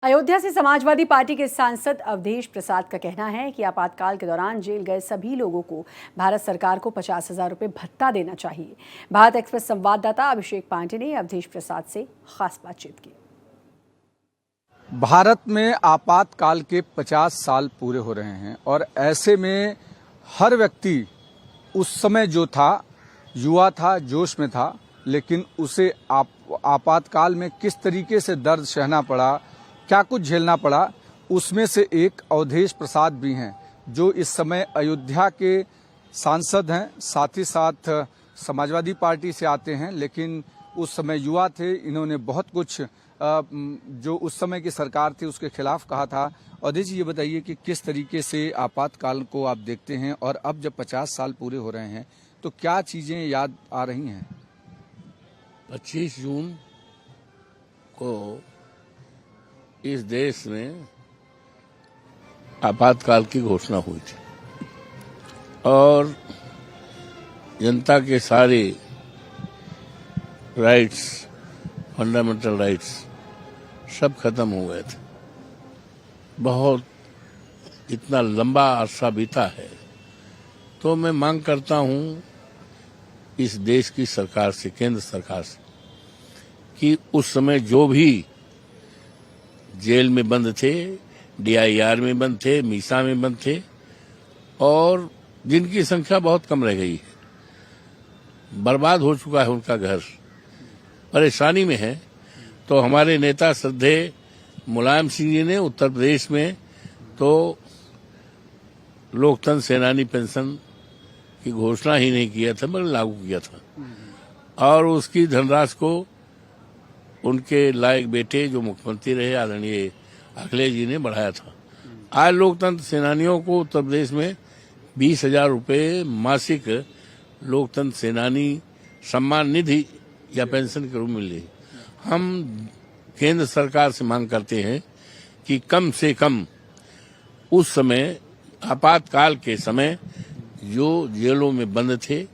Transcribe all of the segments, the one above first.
अयोध्या से समाजवादी पार्टी के सांसद अवधेश प्रसाद का कहना है कि आपातकाल के दौरान जेल गए सभी लोगों को भारत सरकार को 50,000 रुपये भत्ता देना चाहिए। भारत एक्सप्रेस संवाददाता अभिषेक पांडे ने अवधेश प्रसाद से खास बातचीत की। भारत में आपातकाल के 50 साल पूरे हो रहे हैं और ऐसे में हर व्यक्ति उस समय जो था युवा था, जोश में था, लेकिन उसे आपातकाल में किस तरीके से दर्द सहना पड़ा, क्या कुछ झेलना पड़ा, उसमें से एक अवधेश प्रसाद भी हैं जो इस समय अयोध्या के सांसद हैं, साथ ही साथ समाजवादी पार्टी से आते हैं, लेकिन उस समय युवा थे। इन्होंने बहुत कुछ जो उस समय की सरकार थी उसके खिलाफ कहा था। अवधेश जी, ये बताइए कि किस तरीके से आपातकाल को आप देखते हैं और अब जब 50 साल पूरे हो रहे हैं तो क्या चीजें याद आ रही हैं? 25 जून को इस देश में आपातकाल की घोषणा हुई थी और जनता के सारे राइट्स, फंडामेंटल राइट्स सब खत्म हो गए थे। बहुत इतना लंबा अरसा बीता है, तो मैं मांग करता हूं इस देश की सरकार से, केंद्र सरकार से, कि उस समय जो भी जेल में बंद थे, DIR में बंद थे, मीसा में बंद थे और जिनकी संख्या बहुत कम रह गई है, बर्बाद हो चुका है उनका घर, परेशानी में है, तो हमारे नेता श्रद्धेय मुलायम सिंह जी ने उत्तर प्रदेश में तो लोकतंत्र सेनानी पेंशन की घोषणा ही नहीं किया था, बल्कि लागू किया था और उसकी धनराशि को उनके लायक बेटे जो मुख्यमंत्री रहे आदरणीय अखिलेश जी ने बढ़ाया था। आज लोकतंत्र सेनानियों को उत्तर प्रदेश में 20,000 रुपये मासिक लोकतंत्र सेनानी सम्मान निधि या पेंशन के रूप में मिले। हम केंद्र सरकार से मांग करते हैं कि कम से कम उस समय आपातकाल के समय जो जेलों में बंद थे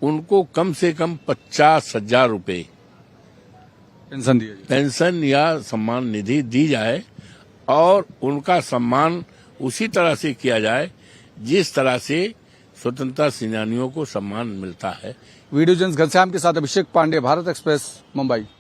उनको कम से कम 50,000 रुपये पेंशन या सम्मान निधि दी जाए और उनका सम्मान उसी तरह से किया जाए जिस तरह से स्वतंत्रता सेनानियों को सम्मान मिलता है। वीडियो जर्नलिस्ट घनश्याम के साथ अभिषेक पांडे, भारत एक्सप्रेस, मुंबई।